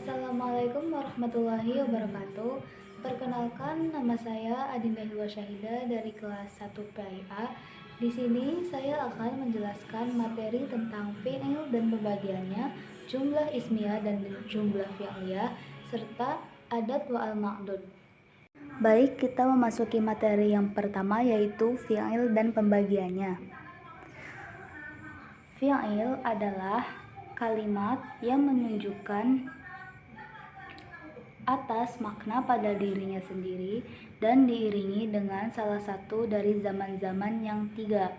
Assalamualaikum warahmatullahi wabarakatuh. Perkenalkan, nama saya Adinda Hilwa Syahida dari kelas 1 PIA. Di sini saya akan menjelaskan materi tentang fi'il dan pembagiannya, jumlah ismiyah dan jumlah fi'liyah, serta adat wa al-ma'dud. Baik, kita memasuki materi yang pertama, yaitu fi'il dan pembagiannya. Fi'il adalah kalimat yang menunjukkan atas makna pada dirinya sendiri dan diiringi dengan salah satu dari zaman-zaman yang tiga.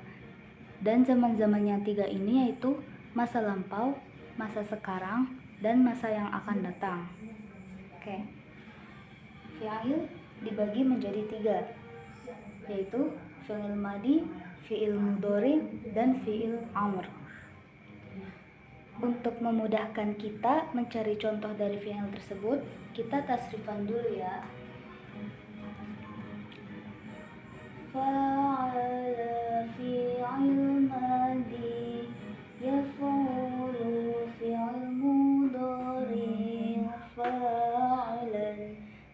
Dan zaman-zaman yang tiga ini yaitu masa lampau, masa sekarang, dan masa yang akan datang. Oke. Fi'il dibagi menjadi tiga, yaitu fi'il madi, fi'il mudhari, dan fi'il amr. Untuk memudahkan kita mencari contoh dari fi'il tersebut, kita tasrifan dulu ya. Fa'ala fi'il madi, yaf'ulu fi'il mudhari, fa'alan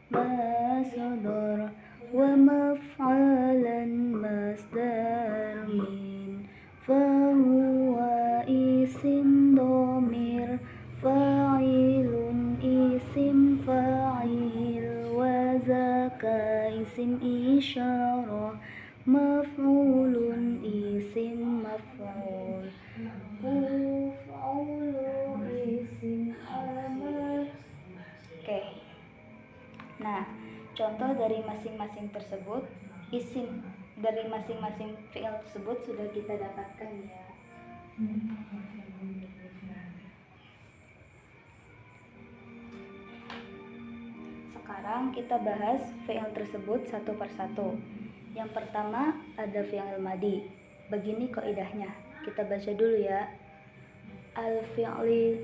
masdar, wa maf'alan masdar min, fahuwa isim dhamir, fa'ilun isim fa'il, wa zaka isim isyarah, maf'ulun isim maf'ul, maf'ulu isim amr. Oke. Nah, contoh dari masing-masing tersebut, isim dari masing-masing fi'il tersebut sudah kita dapatkan ya. Sekarang kita bahas fi'il tersebut satu persatu. Yang pertama ada fi'il madi. Begini kaidahnya. Kita baca dulu ya. Al-fi'li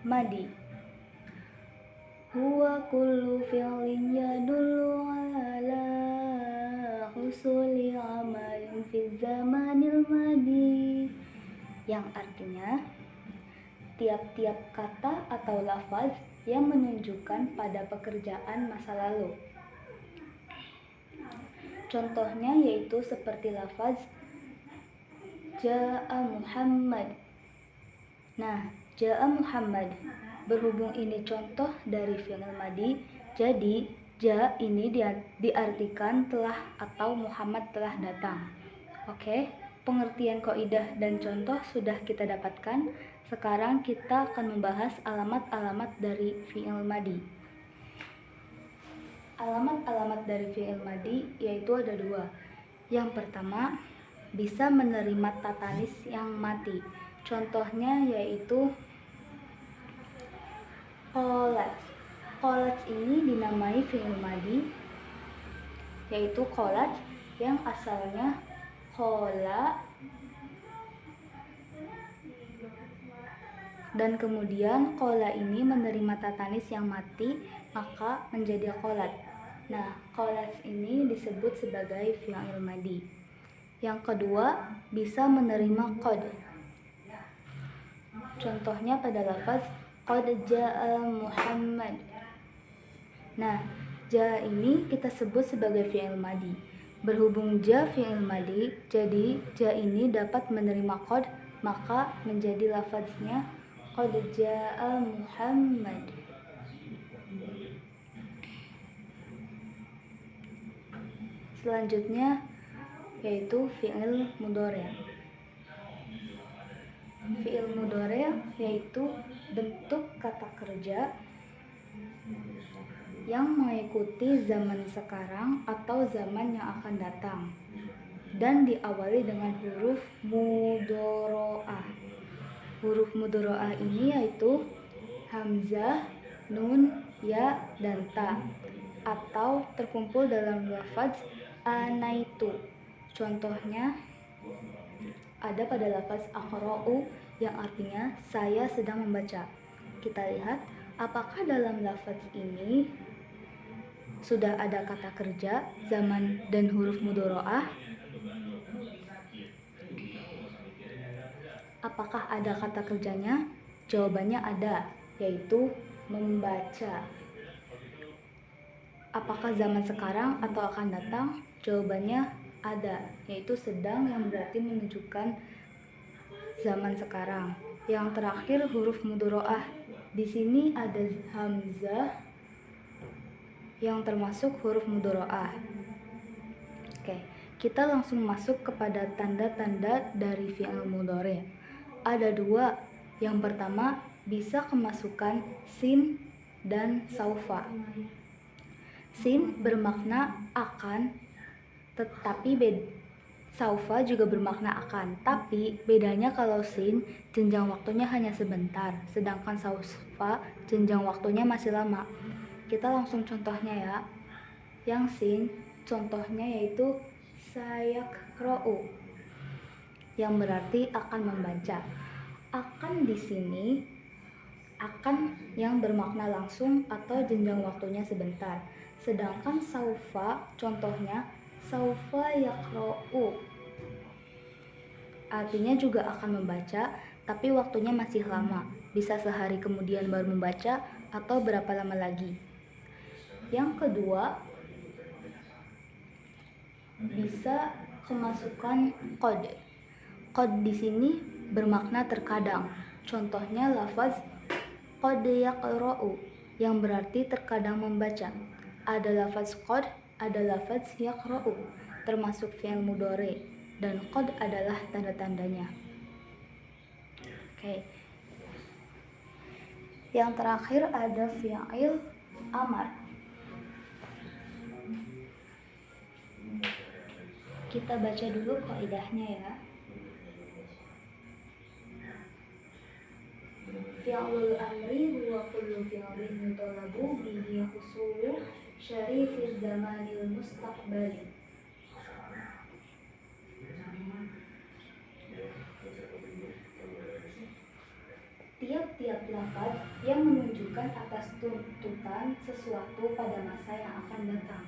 madi huwa kullu fi'lin yadullu ala husuli amalin fi zamanil madi, yang artinya tiap-tiap kata atau lafaz yang menunjukkan pada pekerjaan masa lalu. Contohnya yaitu seperti lafaz Ja'a Muhammad. Nah, Ja'a Muhammad, berhubung ini contoh dari fi'il madi, jadi ja ini diartikan telah atau Muhammad telah datang. Oke, pengertian kaidah dan contoh sudah kita dapatkan. Sekarang kita akan membahas alamat-alamat dari fi'il madi. Alamat-alamat dari fi'il madi yaitu ada dua. Yang pertama, bisa menerima tatanis yang mati. Contohnya yaitu qolat. Qolat ini dinamai fi'il madi, yaitu qolat yang asalnya qola dan kemudian qola ini menerima tatanis yang mati, maka menjadi qolat. Nah, qolat ini disebut sebagai fi'il madi. Yang kedua, bisa menerima qad. Contohnya pada lafaz qad ja'a Muhammad. Nah, ja ini kita sebut sebagai fi'il madi. Berhubung ja fi'il madi, jadi ja ini dapat menerima qad, maka menjadi lafaznya qad ja'a Muhammad. Selanjutnya yaitu fi'il mudhari'. Fi'il mudhari' yaitu bentuk kata kerja yang mengikuti zaman sekarang atau zaman yang akan datang dan diawali dengan huruf mudhoro'ah. Huruf mudhoro'ah ini yaitu hamzah, nun, ya, dan ta, atau terkumpul dalam lafaz anaitu. Contohnya ada pada lafaz aqra'u yang artinya saya sedang membaca. Kita lihat apakah dalam lafaz ini sudah ada kata kerja, zaman, dan huruf mudhoro'ah. Apakah ada kata kerjanya? Jawabannya ada, yaitu membaca. Apakah zaman sekarang atau akan datang? Jawabannya ada, yaitu sedang yang berarti menunjukkan zaman sekarang. Yang terakhir huruf mudhoro'ah. Di sini ada hamzah yang termasuk huruf mudhoro'ah. Oke, kita langsung masuk kepada tanda-tanda dari fi'il mudhari'. Ada dua. Yang pertama, bisa kemasukan sin dan saufa. Sin bermakna akan, tetapi saufa juga bermakna akan. Tapi bedanya kalau sin jenjang waktunya hanya sebentar, sedangkan saufa jenjang waktunya masih lama. Kita langsung contohnya ya. Yang sin contohnya yaitu sayaqra'u, yang berarti akan membaca. Akan di sini akan yang bermakna langsung atau jenjang waktunya sebentar. Sedangkan saufa contohnya saufa yaqra'u, artinya juga akan membaca, tapi waktunya masih lama. Bisa sehari kemudian baru membaca atau berapa lama lagi. Yang kedua, bisa kemasukan qad. Qad di sini bermakna terkadang. Contohnya lafaz qad yaqra'u, yang berarti terkadang membaca. Ada lafaz qad, ada lafaz yaqra'u, termasuk fi'il mudhari, dan qad adalah tanda-tandanya. Oke. Yang terakhir ada fi'il amar. Kita baca dulu kaidahnya ya. Fi'lul amri huwa kullu fi'lin yutalabu bihi husulu syarifiz zamanil mustaqbali. Tiap-tiap lafaz yang menunjukkan atas tuntutan sesuatu pada masa yang akan datang.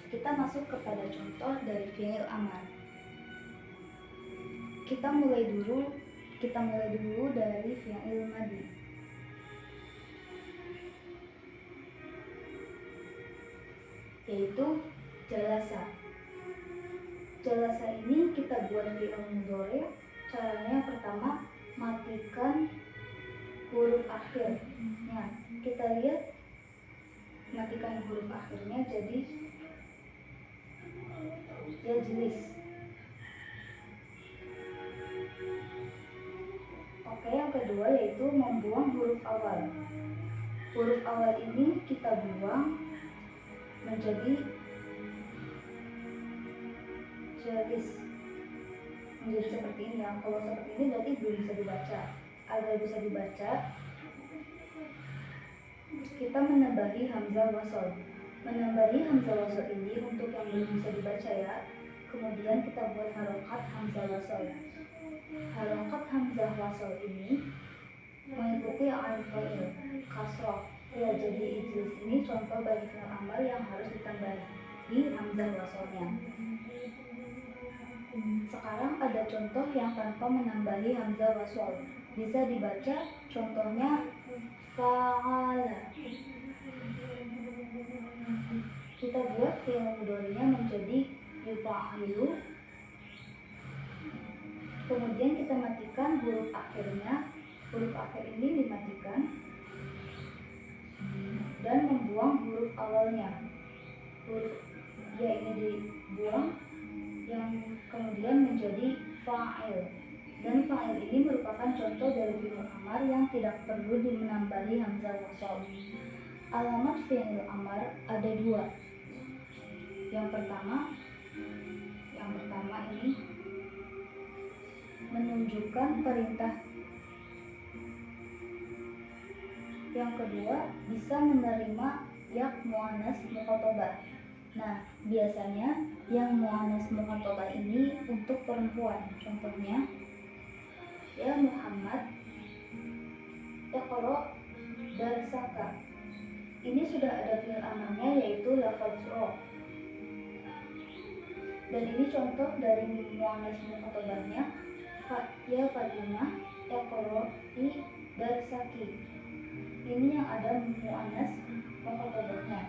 Kita masuk kepada contoh dari fi'il amar. Kita mulai dulu dari fi'il madi. Yaitu jalasa. Jalasa ini kita buat fi'il mudhari'. Caranya pertama, matikan huruf akhirnya. Kita lihat, matikan huruf akhirnya jadi yajlis. Oke, yang kedua yaitu membuang huruf awal. Huruf awal ini kita buang menjadi jalis. Menjadi seperti ini ya. Kalau seperti ini berarti belum bisa dibaca. Agar bisa dibaca, kita menambahi hamzah wasol. Menambahi hamzah wasol ini untuk yang belum bisa dibaca ya. Kemudian kita buat harokat hamzah wasol. Harokat hamzah wasol ini mengikuti al-fa'il kasroh. Ya, jadi ijlis ini contoh bagi fi'il amar yang harus ditambahi hamzah wasolnya. Sekarang ada contoh yang tanpa menambahi hamzah wasol. Bisa dibaca contohnya fa'ala. Kita buat fi'il mudhari'nya menjadi yufa'ilu. Kemudian kita matikan huruf akhirnya. Huruf akhir ini dimatikan dan membuang huruf awalnya. Huruf ya ini dibuang, yang kemudian menjadi fa'il. Dan fa'il ini merupakan contoh dari fi'il amar yang tidak perlu menambahi hamzah wasol. Alamat fi'il amar ada dua. Yang pertama ini menunjukkan perintah. Yang kedua, bisa menerima yak muannas mukhatabah. Nah, biasanya yang muannas mukhatabah ini untuk perempuan. Contohnya, ya Muhammad, iqra darsaka. Ini sudah ada fi'il amarnya yaitu lafaz ro. Dan ini contoh dari muannas mukhatabahnya, ya Fatimah, iqra darsaki. Ini yang ada muannas mufradnya.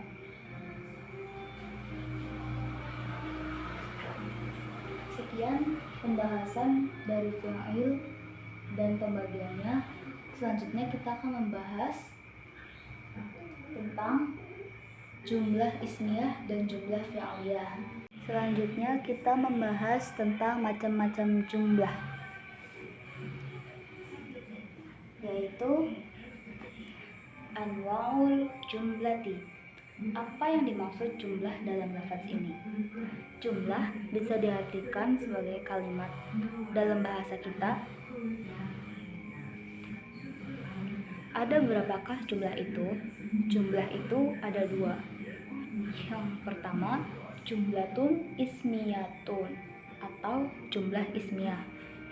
Sekian pembahasan dari fi'il dan pembagiannya. Selanjutnya kita akan membahas tentang jumlah ismiyah dan jumlah fi'liyah. Selanjutnya kita membahas tentang macam-macam jumlah, yaitu anwaul jumlati. Apa yang dimaksud jumlah dalam lafaz ini? Jumlah bisa diartikan sebagai kalimat. Dalam bahasa kita, ada berapakah jumlah itu? Jumlah itu ada dua. Yang pertama, jumlatun ismiyatun atau jumlah ismiyah.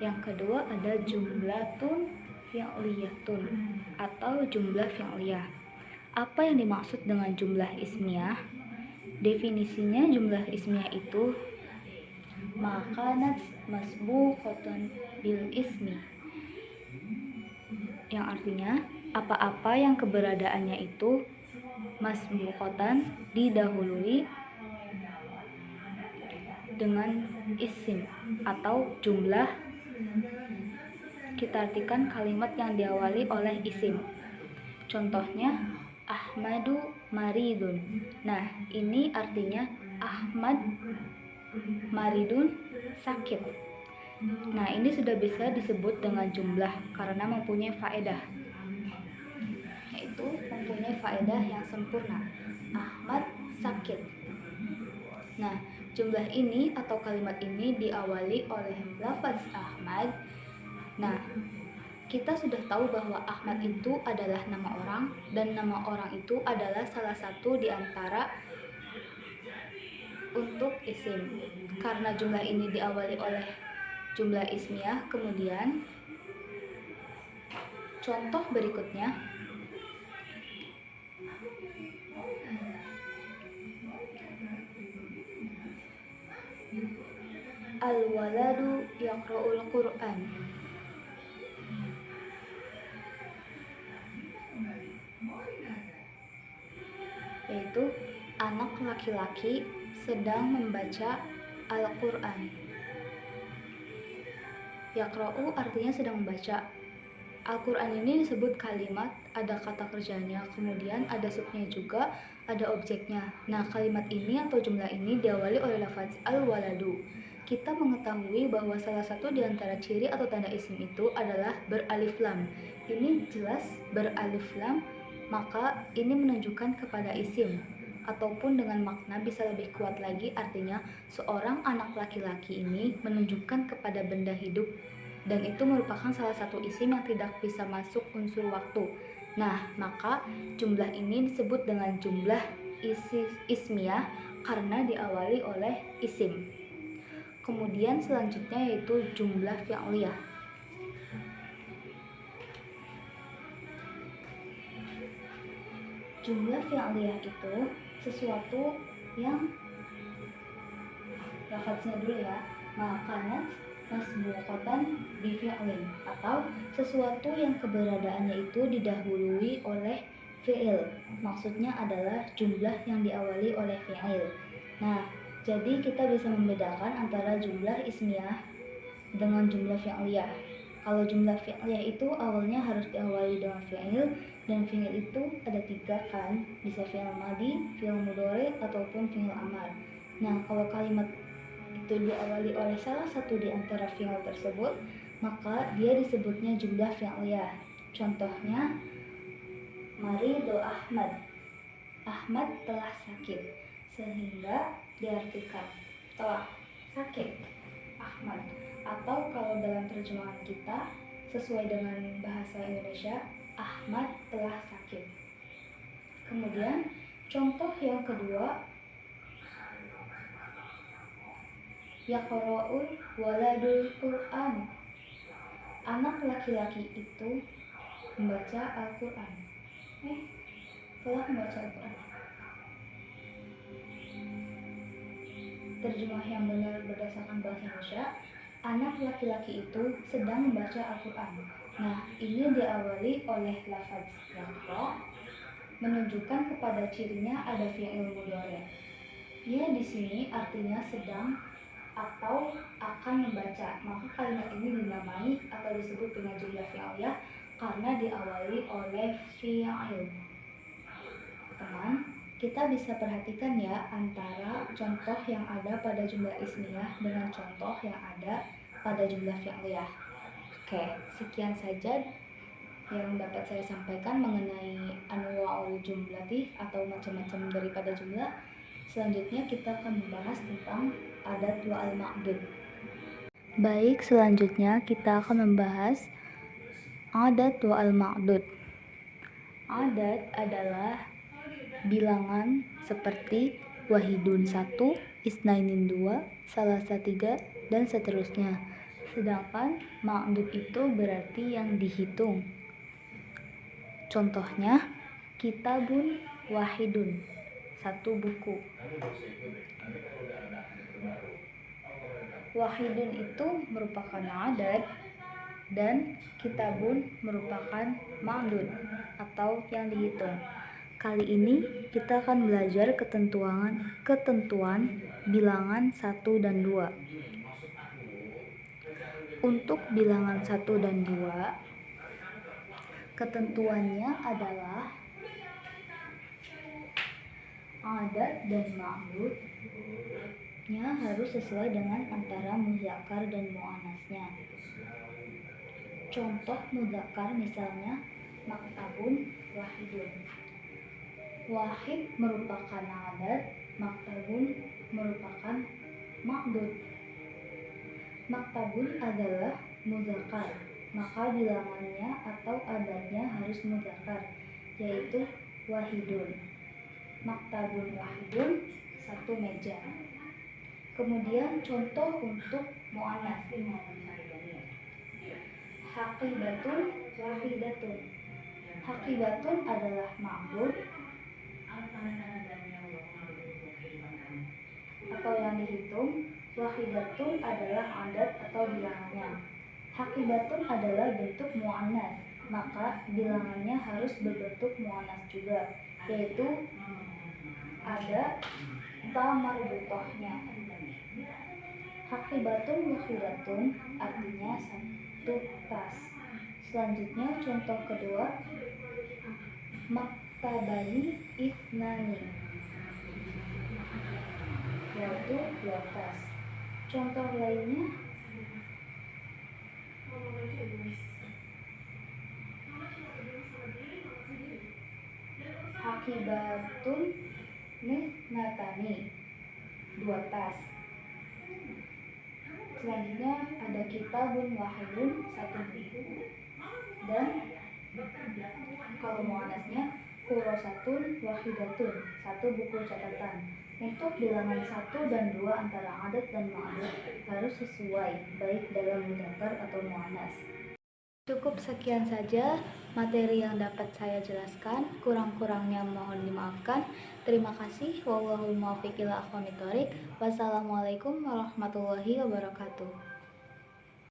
Yang kedua ada jumlatun fi'liyatun atau jumlah fi'liyah. Apa yang dimaksud dengan jumlah ismiyah? Definisinya jumlah ismiyah itu makanat masbuqatan bil ismi, yang artinya apa-apa yang keberadaannya itu masbuqatan, didahului dengan isim atau jumlah. Kita artikan kalimat yang diawali oleh isim. Contohnya Ahmadu maridun. Nah, ini artinya Ahmad maridun sakit. Nah, ini sudah bisa disebut dengan jumlah karena mempunyai faedah, yaitu mempunyai faedah yang sempurna. Ahmad sakit. Nah, jumlah ini atau kalimat ini diawali oleh lafaz Ahmad. Nah, kita sudah tahu bahwa Ahmad itu adalah nama orang, dan nama orang itu adalah salah satu di antara untuk isim. Karena jumlah ini diawali oleh jumlah ismiyah, kemudian contoh berikutnya al-waladu yaqra'ul Qur'an. Yaitu anak laki-laki sedang membaca Al-Qur'an. Yaqra'u artinya sedang membaca. Al-Qur'an ini disebut kalimat, ada kata kerjanya, kemudian ada subnya juga, ada objeknya. Nah, kalimat ini atau jumlah ini diawali oleh lafaz al-waladu. Kita mengetahui bahwa salah satu di antara ciri atau tanda isim itu adalah beralif lam. Ini jelas beralif lam, maka ini menunjukkan kepada isim, ataupun dengan makna bisa lebih kuat lagi, artinya seorang anak laki-laki ini menunjukkan kepada benda hidup, dan itu merupakan salah satu isim yang tidak bisa masuk unsur waktu. Nah, maka jumlah ini disebut dengan jumlah ismiyah karena diawali oleh isim. Kemudian selanjutnya yaitu jumlah fi'liyah. Jumlah fi'liyah itu sesuatu yang, lafaznya dulu ya, makanat masbuqatan bi fi'lin, atau sesuatu yang keberadaannya itu didahului oleh fi'il. Maksudnya adalah jumlah yang diawali oleh fi'il. Nah, jadi kita bisa membedakan antara jumlah ismiyah dengan jumlah fi'liyah. Kalau jumlah fi'liyah itu awalnya harus diawali dengan fi'il, dan fi'il itu ada 3 kan, bisa fi'il madhi, fi'il mudhari, ataupun fi'il amar. Nah, kalau kalimat itu diawali oleh salah satu di antara fi'il tersebut, maka dia disebutnya jumlah fi'liyah. Contohnya maridu Ahmad. Ahmad telah sakit, sehingga diartikan telah sakit Ahmad. Atau kalau dalam terjemahan kita sesuai dengan bahasa Indonesia, Ahmad telah sakit. Kemudian contoh yang kedua, yaqra'ul waladul Qur'an. Anak laki-laki itu membaca Al-Qur'an. Telah membaca Al-Qur'an. Terjemah yang benar berdasarkan bahasa Indonesia, anak laki-laki itu sedang membaca Al-Qur'an. Nah, ini diawali oleh lafaz yaqra menunjukkan kepada cirinya ada fi'il mudhari'. Ya, di sini artinya sedang atau akan membaca. Maka kalimat ini dinamai atau disebut dengan jumlah fi'liyah karena diawali oleh fi'il. Teman, kita bisa perhatikan ya antara contoh yang ada pada jumlah ismiyah dengan contoh yang ada pada jumlah fi'liyah. Oke, sekian saja yang dapat saya sampaikan mengenai anwa'ul jumlati atau macam-macam daripada jumlah. Selanjutnya kita akan membahas tentang adat wa al-ma'dud. Baik, selanjutnya kita akan membahas adat wa al-ma'dud. Adat adalah bilangan seperti wahidun 1, isnainin 2, salasa 3, dan seterusnya. Sedangkan ma'dud itu berarti yang dihitung. Contohnya, kitabun wahidun, 1 buku. Wahidun itu merupakan adat dan kitabun merupakan ma'dud atau yang dihitung. Kali ini kita akan belajar ketentuan bilangan 1 dan 2. Untuk bilangan 1 dan 2, ketentuannya adalah adat dan ma'dudnya harus sesuai dengan antara muzakkar dan muannasnya. Contoh muzakkar misalnya maktabun wahidun. Wahid merupakan adat, maktabun merupakan ma'dud. Maktabun adalah muzakkar, maka bilangannya atau adatnya harus muzakkar, yaitu wahidun. Maktabun wahidun, 1 meja. Kemudian contoh untuk muannas. Haqibatun wahidatun. Haqibatun adalah ma'dud atau yang dihitung. Wahidatun adalah adat atau bilangannya. Haqibatun adalah bentuk muannas, maka bilangannya harus berbentuk muannas juga, yaitu ada ta marbutohnya. Haqibatun wahidatun artinya 1 tas. Selanjutnya contoh kedua, maktabani ithnani, yaitu 2 tas. Contoh lainnya haqibatun mithnatani, 2 tas. Selanjutnya ada kitabun wahidun, 1 buku. Dan kalau muannasnya kurosatun wahidatun, 1 buku catatan. Untuk bilangan 1 dan 2 antara adat dan ma'dud harus sesuai baik dalam mudzakkar atau muannas. Cukup sekian saja materi yang dapat saya jelaskan. Kurang-kurangnya mohon dimaafkan. Terima kasih. Wallahul muwaffiq ila aqwamit thoriq. Wassalamualaikum warahmatullahi wabarakatuh.